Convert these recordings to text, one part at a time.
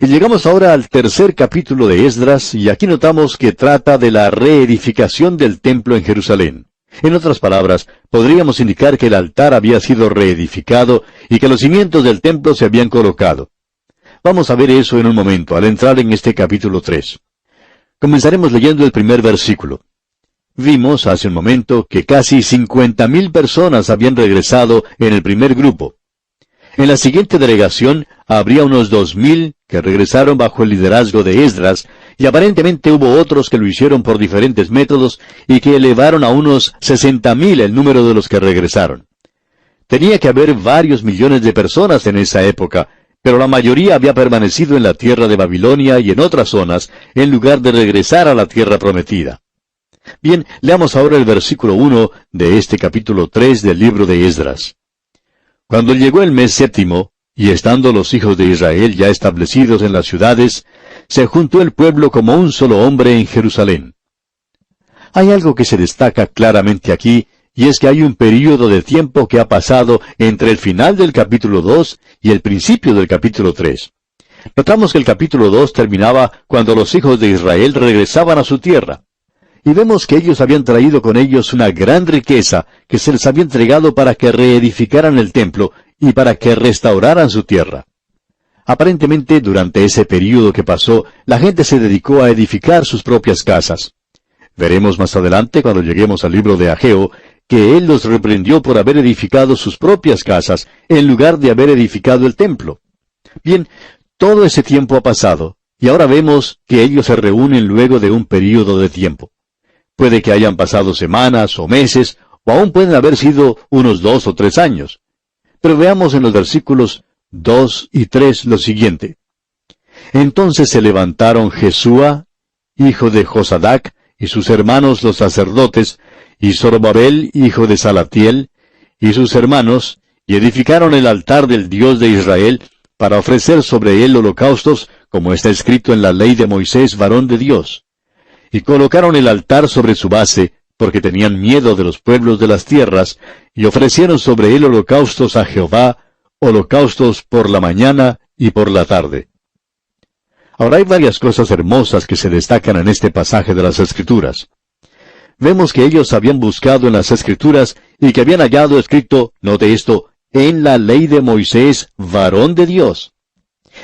Y llegamos ahora al tercer capítulo de Esdras, y aquí notamos que trata de la reedificación del templo en Jerusalén. En otras palabras, podríamos indicar que el altar había sido reedificado y que los cimientos del templo se habían colocado. Vamos a ver eso en un momento, al entrar en este capítulo 3. Comenzaremos leyendo el primer versículo. Vimos hace un momento que casi 50,000 personas habían regresado en el primer grupo. En la siguiente delegación habría unos 2,000 que regresaron bajo el liderazgo de Esdras, y aparentemente hubo otros que lo hicieron por diferentes métodos y que elevaron a unos 60,000 el número de los que regresaron. Tenía que haber varios millones de personas en esa época, pero la mayoría había permanecido en la tierra de Babilonia y en otras zonas, en lugar de regresar a la tierra prometida. Bien, leamos ahora el versículo 1 de este capítulo 3 del libro de Esdras. Cuando llegó el mes séptimo, y estando los hijos de Israel ya establecidos en las ciudades, se juntó el pueblo como un solo hombre en Jerusalén. Hay algo que se destaca claramente aquí, y es que hay un período de tiempo que ha pasado entre el final del capítulo 2 y el principio del capítulo 3. Notamos que el capítulo 2 terminaba cuando los hijos de Israel regresaban a su tierra. Y vemos que ellos habían traído con ellos una gran riqueza que se les había entregado para que reedificaran el templo y para que restauraran su tierra. Aparentemente, durante ese período que pasó, la gente se dedicó a edificar sus propias casas. Veremos más adelante, cuando lleguemos al libro de Ageo, que él los reprendió por haber edificado sus propias casas en lugar de haber edificado el templo. Bien, todo ese tiempo ha pasado, y ahora vemos que ellos se reúnen luego de un período de tiempo. Puede que hayan pasado semanas o meses, o aún pueden haber sido unos 2 o 3 años. Pero veamos en los versículos 2 y 3 lo siguiente. Entonces se levantaron Jesúa, hijo de Josadac, y sus hermanos los sacerdotes, y Zorobabel, hijo de Salatiel, y sus hermanos, y edificaron el altar del Dios de Israel, para ofrecer sobre él holocaustos, como está escrito en la ley de Moisés, varón de Dios. Y colocaron el altar sobre su base, porque tenían miedo de los pueblos de las tierras, y ofrecieron sobre él holocaustos a Jehová, holocaustos por la mañana y por la tarde. Ahora hay varias cosas hermosas que se destacan en este pasaje de las Escrituras. Vemos que ellos habían buscado en las Escrituras y que habían hallado escrito, note esto, en la ley de Moisés, varón de Dios.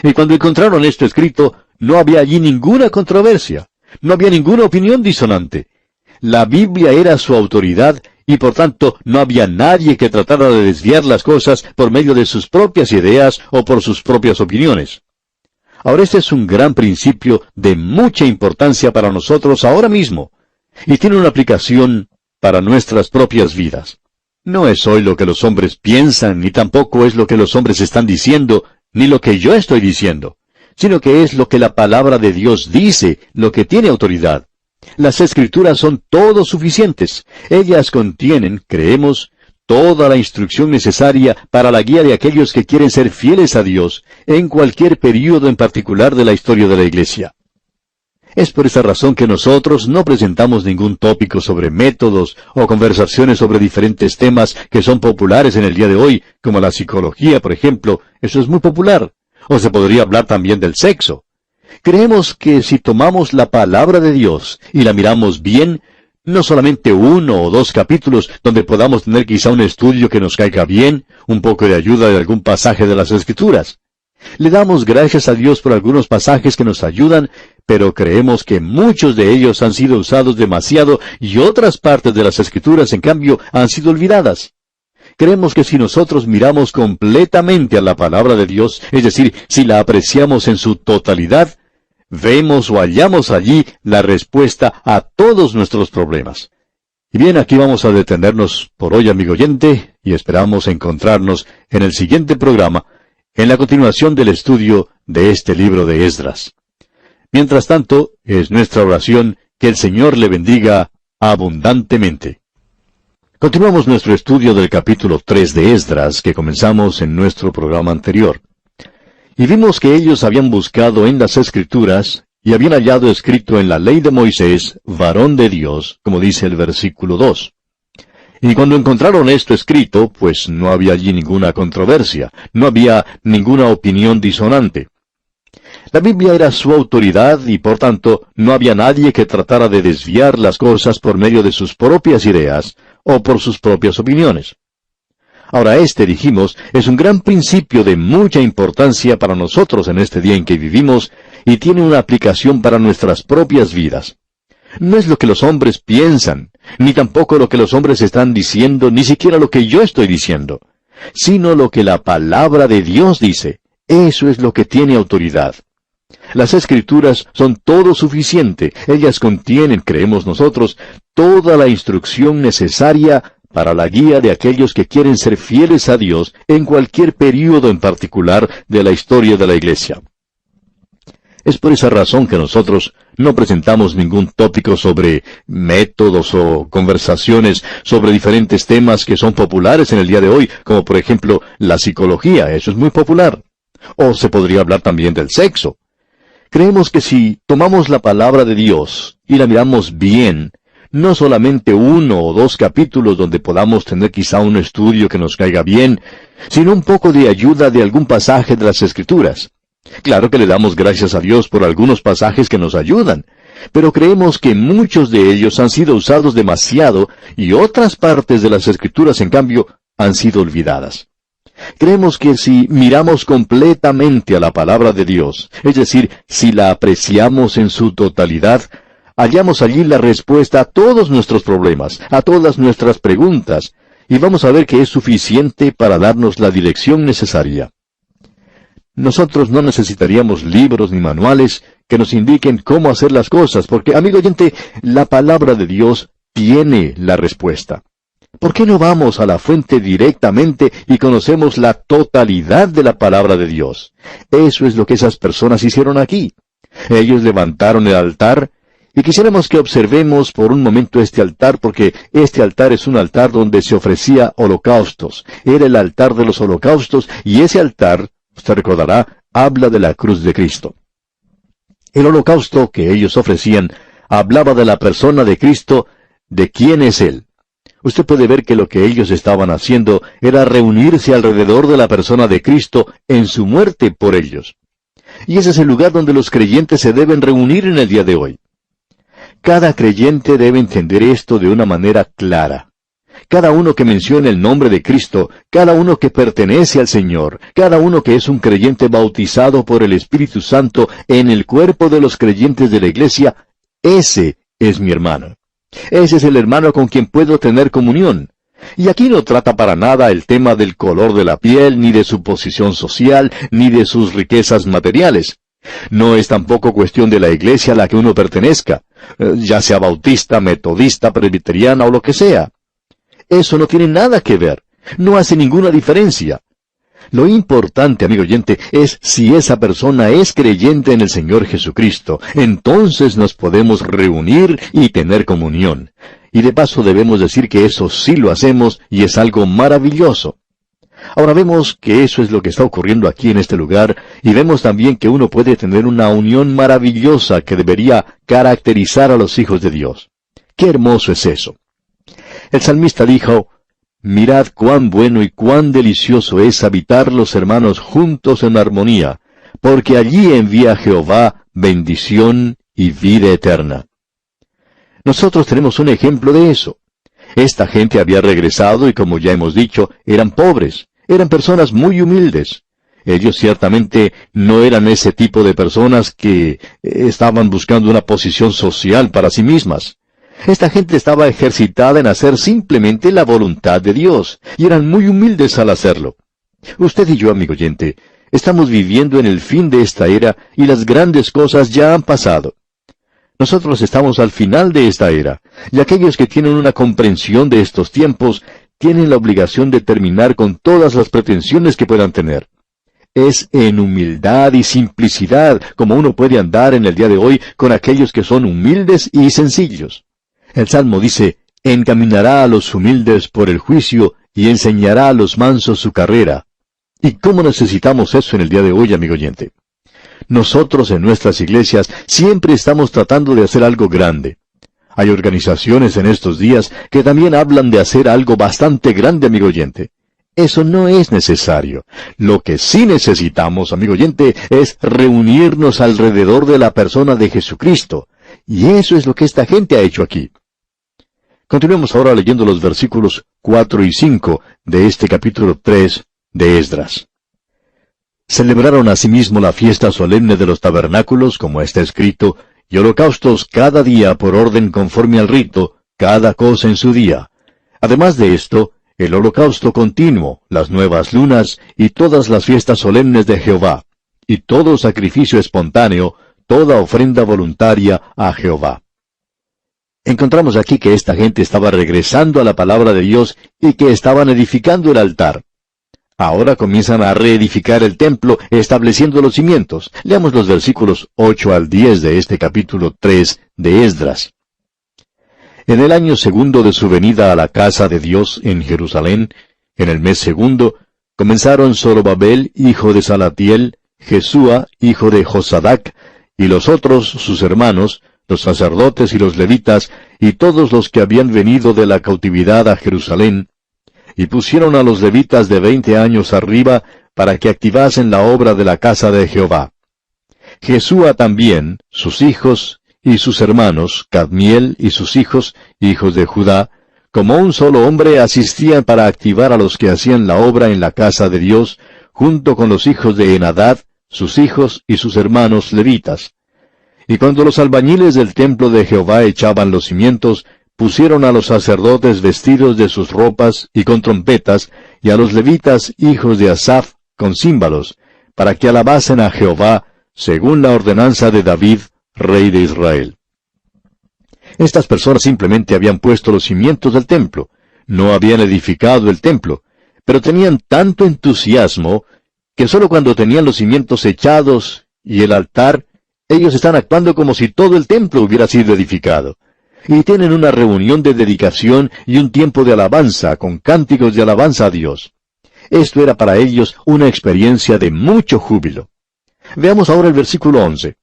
Y cuando encontraron esto escrito, no había allí ninguna controversia. No había ninguna opinión disonante. La Biblia era su autoridad y por tanto no había nadie que tratara de desviar las cosas por medio de sus propias ideas o por sus propias opiniones. Ahora este es un gran principio de mucha importancia para nosotros ahora mismo y tiene una aplicación para nuestras propias vidas. No es hoy lo que los hombres piensan, ni tampoco es lo que los hombres están diciendo, ni lo que yo estoy diciendo, sino que es lo que la palabra de Dios dice, lo que tiene autoridad. Las Escrituras son todo suficientes. Ellas contienen, creemos, toda la instrucción necesaria para la guía de aquellos que quieren ser fieles a Dios en cualquier período en particular de la historia de la Iglesia. Es por esa razón que nosotros no presentamos ningún tópico sobre métodos o conversaciones sobre diferentes temas que son populares en el día de hoy, como la psicología, por ejemplo. Eso es muy popular. O se podría hablar también del sexo. Creemos que si tomamos la palabra de Dios y la miramos bien, no solamente 1 o 2 capítulos donde podamos tener quizá un estudio que nos caiga bien, un poco de ayuda de algún pasaje de las Escrituras. Le damos gracias a Dios por algunos pasajes que nos ayudan, pero creemos que muchos de ellos han sido usados demasiado y otras partes de las Escrituras, en cambio, han sido olvidadas. Creemos que si nosotros miramos completamente a la palabra de Dios, es decir, si la apreciamos en su totalidad, vemos o hallamos allí la respuesta a todos nuestros problemas. Y bien, aquí vamos a detenernos por hoy, amigo oyente, y esperamos encontrarnos en el siguiente programa, en la continuación del estudio de este libro de Esdras. Mientras tanto, es nuestra oración que el Señor le bendiga abundantemente. Continuamos nuestro estudio del capítulo 3 de Esdras que comenzamos en nuestro programa anterior. Y vimos que ellos habían buscado en las Escrituras y habían hallado escrito en la ley de Moisés, varón de Dios, como dice el versículo 2. Y cuando encontraron esto escrito, pues no había allí ninguna controversia, no había ninguna opinión disonante. La Biblia era su autoridad y por tanto no había nadie que tratara de desviar las cosas por medio de sus propias ideas o por sus propias opiniones. Ahora dijimos, es un gran principio de mucha importancia para nosotros en este día en que vivimos y tiene una aplicación para nuestras propias vidas. No es lo que los hombres piensan, ni tampoco lo que los hombres están diciendo, ni siquiera lo que yo estoy diciendo, sino lo que la palabra de Dios dice. Eso es lo que tiene autoridad. Las Escrituras son todo suficiente. Ellas contienen, creemos nosotros, toda la instrucción necesaria para la guía de aquellos que quieren ser fieles a Dios en cualquier período en particular de la historia de la Iglesia. Es por esa razón que nosotros no presentamos ningún tópico sobre métodos o conversaciones sobre diferentes temas que son populares en el día de hoy, como por ejemplo la psicología. Eso es muy popular. O se podría hablar también del sexo. Creemos que si tomamos la palabra de Dios y la miramos bien, no solamente 1 o 2 capítulos donde podamos tener quizá un estudio que nos caiga bien, sino un poco de ayuda de algún pasaje de las Escrituras. Claro que le damos gracias a Dios por algunos pasajes que nos ayudan, pero creemos que muchos de ellos han sido usados demasiado y otras partes de las Escrituras, en cambio, han sido olvidadas. Creemos que si miramos completamente a la palabra de Dios, es decir, si la apreciamos en su totalidad, hallamos allí la respuesta a todos nuestros problemas, a todas nuestras preguntas, y vamos a ver que es suficiente para darnos la dirección necesaria. Nosotros no necesitaríamos libros ni manuales que nos indiquen cómo hacer las cosas, porque, amigo oyente, la palabra de Dios tiene la respuesta. ¿Por qué no vamos a la fuente directamente y conocemos la totalidad de la palabra de Dios? Eso es lo que esas personas hicieron aquí. Ellos levantaron el altar, y quisiéramos que observemos por un momento este altar, porque este altar es un altar donde se ofrecía holocaustos. Era el altar de los holocaustos, y ese altar, usted recordará, habla de la cruz de Cristo. El holocausto que ellos ofrecían hablaba de la persona de Cristo, de quién es Él. Usted puede ver que lo que ellos estaban haciendo era reunirse alrededor de la persona de Cristo en su muerte por ellos. Y ese es el lugar donde los creyentes se deben reunir en el día de hoy. Cada creyente debe entender esto de una manera clara. Cada uno que mencione el nombre de Cristo, cada uno que pertenece al Señor, cada uno que es un creyente bautizado por el Espíritu Santo en el cuerpo de los creyentes de la iglesia, ese es mi hermano. Ese es el hermano con quien puedo tener comunión. Y aquí no trata para nada el tema del color de la piel, ni de su posición social, ni de sus riquezas materiales. No es tampoco cuestión de la iglesia a la que uno pertenezca, ya sea bautista, metodista, presbiteriana o lo que sea. Eso no tiene nada que ver. No hace ninguna diferencia. Lo importante, amigo oyente, es si esa persona es creyente en el Señor Jesucristo. Entonces nos podemos reunir y tener comunión. Y de paso debemos decir que eso sí lo hacemos y es algo maravilloso. Ahora vemos que eso es lo que está ocurriendo aquí en este lugar, y vemos también que uno puede tener una unión maravillosa que debería caracterizar a los hijos de Dios. ¡Qué hermoso es eso! El salmista dijo: «Mirad cuán bueno y cuán delicioso es habitar los hermanos juntos en armonía, porque allí envía Jehová bendición y vida eterna». Nosotros tenemos un ejemplo de eso. Esta gente había regresado y, como ya hemos dicho, eran pobres, eran personas muy humildes. Ellos ciertamente no eran ese tipo de personas que estaban buscando una posición social para sí mismas. Esta gente estaba ejercitada en hacer simplemente la voluntad de Dios, y eran muy humildes al hacerlo. Usted y yo, amigo oyente, estamos viviendo en el fin de esta era, y las grandes cosas ya han pasado. Nosotros estamos al final de esta era, y aquellos que tienen una comprensión de estos tiempos, tienen la obligación de terminar con todas las pretensiones que puedan tener. Es en humildad y simplicidad como uno puede andar en el día de hoy con aquellos que son humildes y sencillos. El Salmo dice: «Encaminará a los humildes por el juicio y enseñará a los mansos su carrera». ¿Y cómo necesitamos eso en el día de hoy, amigo oyente? Nosotros en nuestras iglesias siempre estamos tratando de hacer algo grande. Hay organizaciones en estos días que también hablan de hacer algo bastante grande, amigo oyente. Eso no es necesario. Lo que sí necesitamos, amigo oyente, es reunirnos alrededor de la persona de Jesucristo. Y eso es lo que esta gente ha hecho aquí. Continuemos ahora leyendo los versículos 4 y 5 de este capítulo 3 de Esdras. Celebraron asimismo la fiesta solemne de los tabernáculos, como está escrito, y holocaustos cada día por orden conforme al rito, cada cosa en su día. Además de esto, el holocausto continuo, las nuevas lunas, y todas las fiestas solemnes de Jehová, y todo sacrificio espontáneo, toda ofrenda voluntaria a Jehová. Encontramos aquí que esta gente estaba regresando a la palabra de Dios y que estaban edificando el altar. Ahora comienzan a reedificar el templo, estableciendo los cimientos. Leamos los versículos 8 al 10 de este capítulo 3 de Esdras. En el año segundo de su venida a la casa de Dios en Jerusalén, en el mes segundo, comenzaron Zorobabel, hijo de Salatiel, Jesúa, hijo de Josadac, y los otros, sus hermanos, los sacerdotes y los levitas, y todos los que habían venido de la cautividad a Jerusalén, y pusieron a los levitas de 20 años arriba para que activasen la obra de la casa de Jehová. Jesúa también, sus hijos y sus hermanos, Cadmiel y sus hijos, hijos de Judá, como un solo hombre asistían para activar a los que hacían la obra en la casa de Dios, junto con los hijos de Enadad, sus hijos y sus hermanos levitas. Y cuando los albañiles del templo de Jehová echaban los cimientos, pusieron a los sacerdotes vestidos de sus ropas y con trompetas, y a los levitas hijos de Asaph con címbalos, para que alabasen a Jehová, según la ordenanza de David, rey de Israel. Estas personas simplemente habían puesto los cimientos del templo, no habían edificado el templo, pero tenían tanto entusiasmo que sólo cuando tenían los cimientos echados y el altar, ellos están actuando como si todo el templo hubiera sido edificado. Y tienen una reunión de dedicación y un tiempo de alabanza, con cánticos de alabanza a Dios. Esto era para ellos una experiencia de mucho júbilo. Veamos ahora el versículo 11.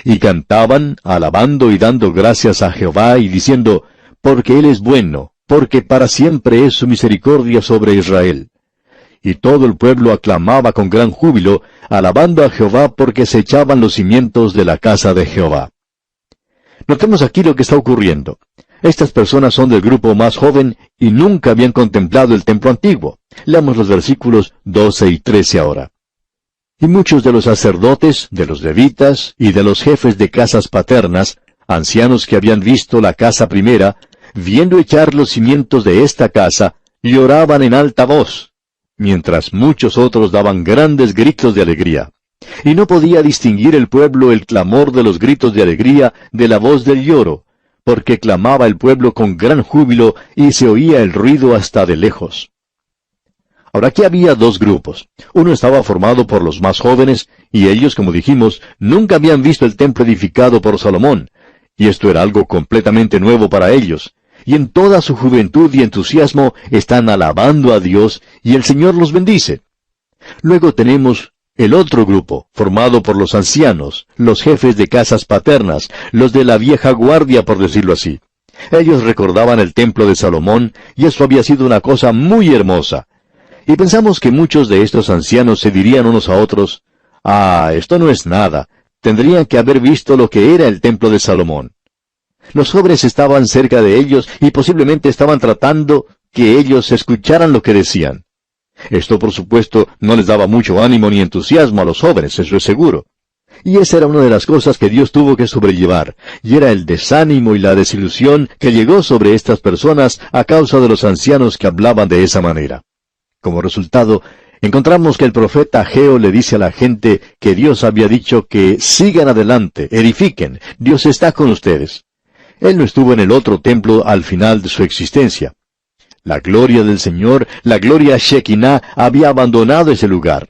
Y cantaban, alabando y dando gracias a Jehová, y diciendo, porque Él es bueno, porque para siempre es su misericordia sobre Israel. Y todo el pueblo aclamaba con gran júbilo, alabando a Jehová porque se echaban los cimientos de la casa de Jehová. Notemos aquí lo que está ocurriendo. Estas personas son del grupo más joven y nunca habían contemplado el templo antiguo. Leamos los versículos 12 y 13 ahora. Y muchos de los sacerdotes, de los levitas y de los jefes de casas paternas, ancianos que habían visto la casa primera, viendo echar los cimientos de esta casa, lloraban en alta voz, mientras muchos otros daban grandes gritos de alegría. Y no podía distinguir el pueblo el clamor de los gritos de alegría de la voz del lloro, porque clamaba el pueblo con gran júbilo y se oía el ruido hasta de lejos. Ahora aquí había dos grupos. Uno estaba formado por los más jóvenes, y ellos, como dijimos, nunca habían visto el templo edificado por Salomón, y esto era algo completamente nuevo para ellos. Y en toda su juventud y entusiasmo están alabando a Dios, y el Señor los bendice. Luego tenemos el otro grupo, formado por los ancianos, los jefes de casas paternas, los de la vieja guardia, por decirlo así. Ellos recordaban el templo de Salomón, y eso había sido una cosa muy hermosa. Y pensamos que muchos de estos ancianos se dirían unos a otros, esto no es nada, tendrían que haber visto lo que era el templo de Salomón. Los jóvenes estaban cerca de ellos y posiblemente estaban tratando que ellos escucharan lo que decían. Esto, por supuesto, no les daba mucho ánimo ni entusiasmo a los jóvenes, eso es seguro. Y esa era una de las cosas que Dios tuvo que sobrellevar, y era el desánimo y la desilusión que llegó sobre estas personas a causa de los ancianos que hablaban de esa manera. Como resultado, encontramos que el profeta Ageo le dice a la gente que Dios había dicho que sigan adelante, edifiquen, Dios está con ustedes. Él no estuvo en el otro templo al final de su existencia. La gloria del Señor, la gloria Shekinah, había abandonado ese lugar.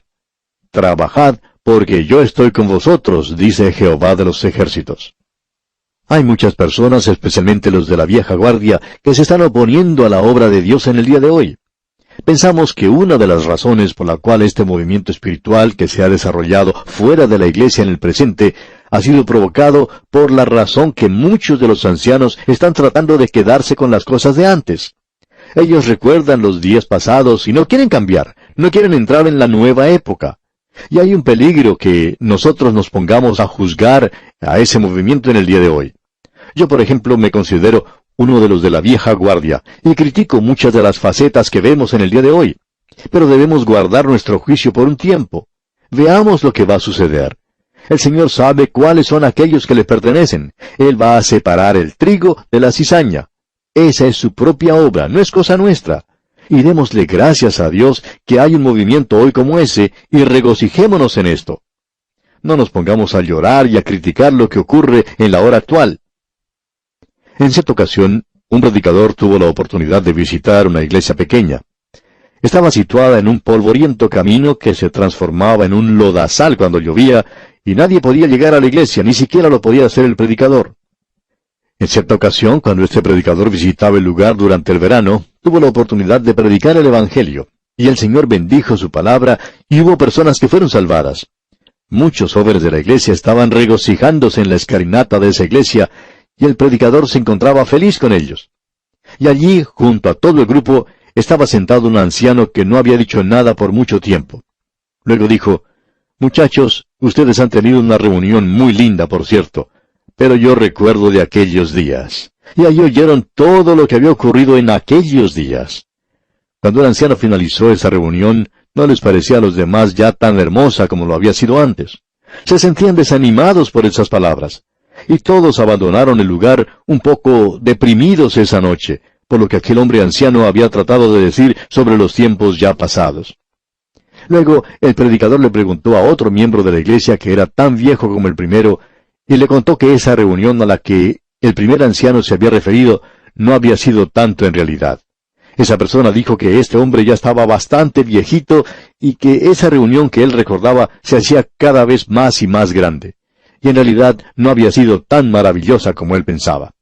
Trabajad, porque yo estoy con vosotros, dice Jehová de los ejércitos. Hay muchas personas, especialmente los de la vieja guardia, que se están oponiendo a la obra de Dios en el día de hoy. Pensamos que una de las razones por la cual este movimiento espiritual que se ha desarrollado fuera de la iglesia en el presente ha sido provocado por la razón que muchos de los ancianos están tratando de quedarse con las cosas de antes. Ellos recuerdan los días pasados y no quieren cambiar, no quieren entrar en la nueva época. Y hay un peligro que nosotros nos pongamos a juzgar a ese movimiento en el día de hoy. Yo, por ejemplo, me considero uno de los de la vieja guardia, y critico muchas de las facetas que vemos en el día de hoy. Pero debemos guardar nuestro juicio por un tiempo. Veamos lo que va a suceder. El Señor sabe cuáles son aquellos que le pertenecen. Él va a separar el trigo de la cizaña. Esa es su propia obra, no es cosa nuestra. Y démosle gracias a Dios que hay un movimiento hoy como ese, y regocijémonos en esto. No nos pongamos a llorar y a criticar lo que ocurre en la hora actual. En cierta ocasión, un predicador tuvo la oportunidad de visitar una iglesia pequeña. Estaba situada en un polvoriento camino que se transformaba en un lodazal cuando llovía, y nadie podía llegar a la iglesia, ni siquiera lo podía hacer el predicador. En cierta ocasión, cuando este predicador visitaba el lugar durante el verano, tuvo la oportunidad de predicar el Evangelio, y el Señor bendijo su palabra, y hubo personas que fueron salvadas. Muchos jóvenes de la iglesia estaban regocijándose en la escalinata de esa iglesia, y el predicador se encontraba feliz con ellos. Y allí, junto a todo el grupo, estaba sentado un anciano que no había dicho nada por mucho tiempo. Luego dijo: «Muchachos, ustedes han tenido una reunión muy linda, por cierto, pero yo recuerdo de aquellos días». Y allí oyeron todo lo que había ocurrido en aquellos días. Cuando el anciano finalizó esa reunión, no les parecía a los demás ya tan hermosa como lo había sido antes. Se sentían desanimados por esas palabras. Y todos abandonaron el lugar un poco deprimidos esa noche, por lo que aquel hombre anciano había tratado de decir sobre los tiempos ya pasados. Luego, el predicador le preguntó a otro miembro de la iglesia que era tan viejo como el primero, y le contó que esa reunión a la que el primer anciano se había referido no había sido tanto en realidad. Esa persona dijo que este hombre ya estaba bastante viejito y que esa reunión que él recordaba se hacía cada vez más y más grande. Y en realidad no había sido tan maravillosa como él pensaba.